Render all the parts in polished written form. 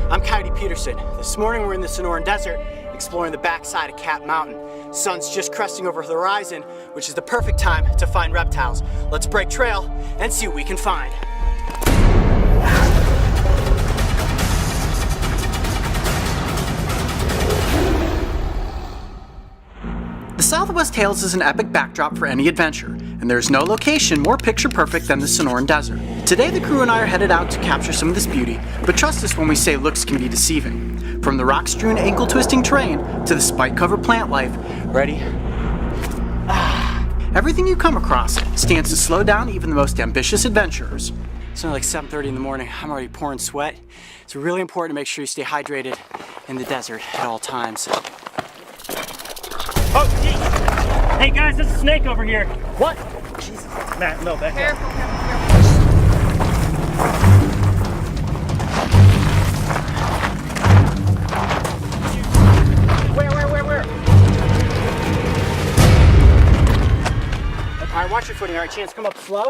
I'm Coyote Peterson. This morning we're in the Sonoran Desert exploring the backside of Cat Mountain. Sun's just cresting over the horizon, which is the perfect time to find reptiles. Let's break trail and see what we can find. The Southwest Hills is an epic backdrop for any adventure, and there's no location more picture-perfect than the Sonoran Desert. Today the crew and I are headed out to capture some of this beauty, but trust us when we say looks can be deceiving. From the rock-strewn, ankle-twisting terrain to the spike-covered plant life, ready? Everything you come across stands to slow down even the most ambitious adventurers. It's only like 7:30 in the morning. I'm already pouring sweat. It's really important to make sure you stay hydrated in the desert at all times. Oh, geez. Hey guys, there's a snake over here. What? Jesus. Matt, no, back Careful, up. careful, Where? All right, watch your footing. All right, Chance, come up slow.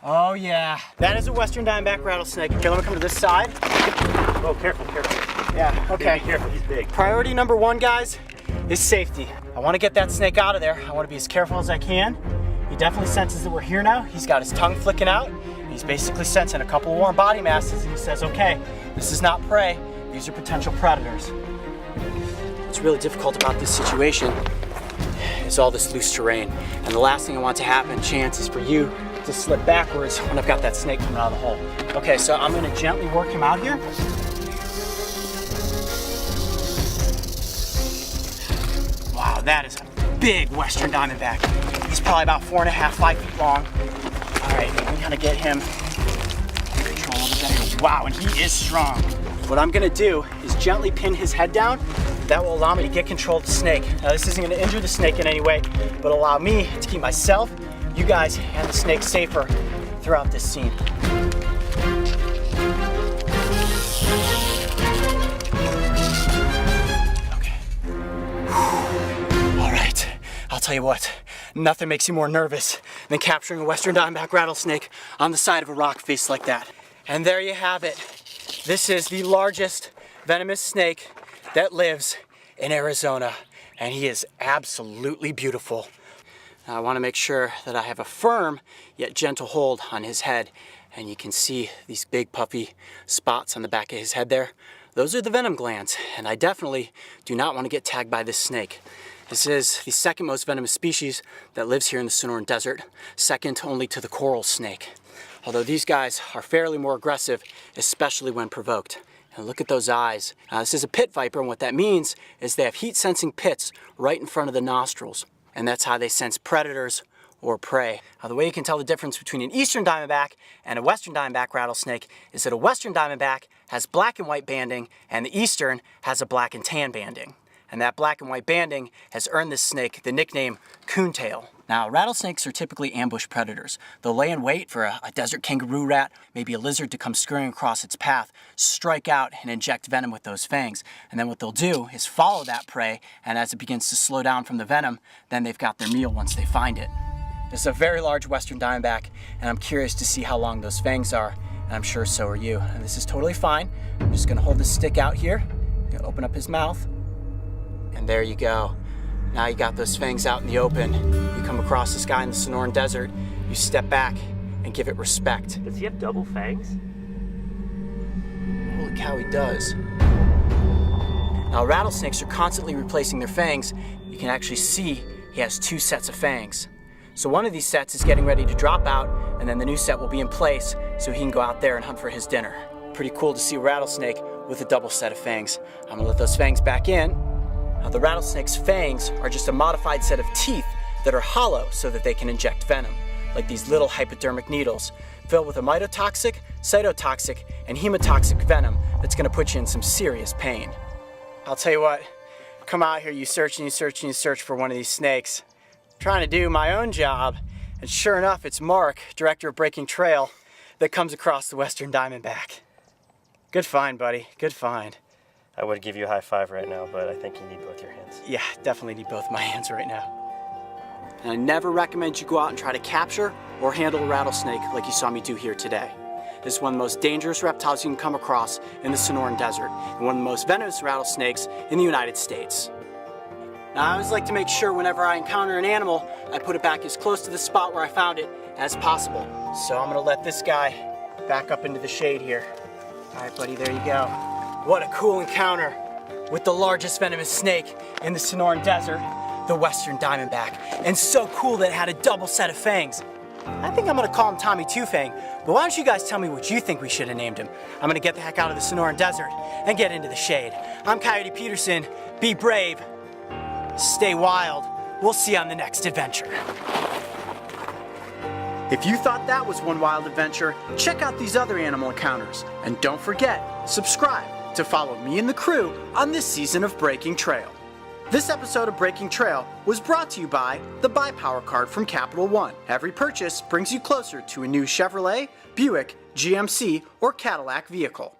Oh yeah, that is a Western Diamondback Rattlesnake. Okay, let me come to this side. Oh, careful. Yeah, okay. Be careful, he's big. Priority number one, guys, is safety. I want to get that snake out of there. I want to be as careful as I can. He definitely senses that we're here now. He's got his tongue flicking out. He's basically sensing a couple of warm body masses, and he says, okay, this is not prey. These are potential predators. What's really difficult about this situation is all this loose terrain. And the last thing I want to happen, Chance, is for you to slip backwards when I've got that snake coming out of the hole. Okay, so I'm gonna gently work him out here. Wow, that is a big Western Diamondback. He's probably about 4.5, 5 feet long. All right, we gotta get him control of the better. Wow, and he is strong. What I'm gonna do is gently pin his head down. That will allow me to get control of the snake. Now this isn't gonna injure the snake in any way, but allow me to keep myself, you guys, and the snake safer throughout this scene. Okay. All right, I'll tell you what, nothing makes you more nervous than capturing a Western Diamondback Rattlesnake on the side of a rock face like that. And there you have it. This is the largest venomous snake that lives in Arizona, and he is absolutely beautiful. Now, I want to make sure that I have a firm yet gentle hold on his head, and you can see these big puffy spots on the back of his head there. Those are the venom glands, and I definitely do not want to get tagged by this snake. This is the second most venomous species that lives here in the Sonoran Desert, second only to the coral snake. Although these guys are fairly more aggressive, especially when provoked. And look at those eyes. This is a pit viper, and what that means is they have heat-sensing pits right in front of the nostrils. And that's how they sense predators or prey. Now, the way you can tell the difference between an Eastern Diamondback and a Western Diamondback Rattlesnake is that a Western Diamondback has black and white banding, and the Eastern has a black and tan banding. And that black and white banding has earned this snake the nickname coontail. Now, rattlesnakes are typically ambush predators. They'll lay in wait for a desert kangaroo rat, maybe a lizard to come scurrying across its path, strike out and inject venom with those fangs. And then what they'll do is follow that prey, and as it begins to slow down from the venom, then they've got their meal once they find it. This is a very large Western Diamondback, and I'm curious to see how long those fangs are, and I'm sure so are you. And this is totally fine. I'm just gonna hold this stick out here, open up his mouth, and there you go. Now you got those fangs out in the open. You come across this guy in the Sonoran Desert, you step back and give it respect. Does he have double fangs? Holy cow, he does. Now, rattlesnakes are constantly replacing their fangs. You can actually see he has 2 sets of fangs. So one of these sets is getting ready to drop out, and then the new set will be in place so he can go out there and hunt for his dinner. Pretty cool to see a rattlesnake with a double set of fangs. I'm gonna let those fangs back in. Now, the rattlesnake's fangs are just a modified set of teeth that are hollow so that they can inject venom, like these little hypodermic needles filled with a mitotoxic, cytotoxic, and hemotoxic venom that's gonna put you in some serious pain. I'll tell you what, come out here, you search and you search and you search for one of these snakes. I'm trying to do my own job, and sure enough, it's Mark, director of Breaking Trail, that comes across the Western Diamondback. Good find, buddy, good find. I would give you a high five right now, but I think you need both your hands. Yeah, definitely need both my hands right now. And I never recommend you go out and try to capture or handle a rattlesnake like you saw me do here today. is one of the most dangerous reptiles you can come across in the Sonoran Desert, and one of the most venomous rattlesnakes in the United States. Now, I always like to make sure whenever I encounter an animal, I put it back as close to the spot where I found it as possible. So I'm gonna let this guy back up into the shade here. All right, buddy, there you go. What a cool encounter with the largest venomous snake in the Sonoran Desert, the Western Diamondback. And so cool that it had a double set of fangs. I think I'm gonna call him Tommy Two Fang, but why don't you guys tell me what you think we should have named him? I'm gonna get the heck out of the Sonoran Desert and get into the shade. I'm Coyote Peterson. Be brave, stay wild. We'll see you on the next adventure. If you thought that was one wild adventure, check out these other animal encounters. And don't forget, subscribe to follow me and the crew on this season of Breaking Trail. This episode of Breaking Trail was brought to you by the Buy Power Card from Capital One. Every purchase brings you closer to a new Chevrolet, Buick, GMC, or Cadillac vehicle.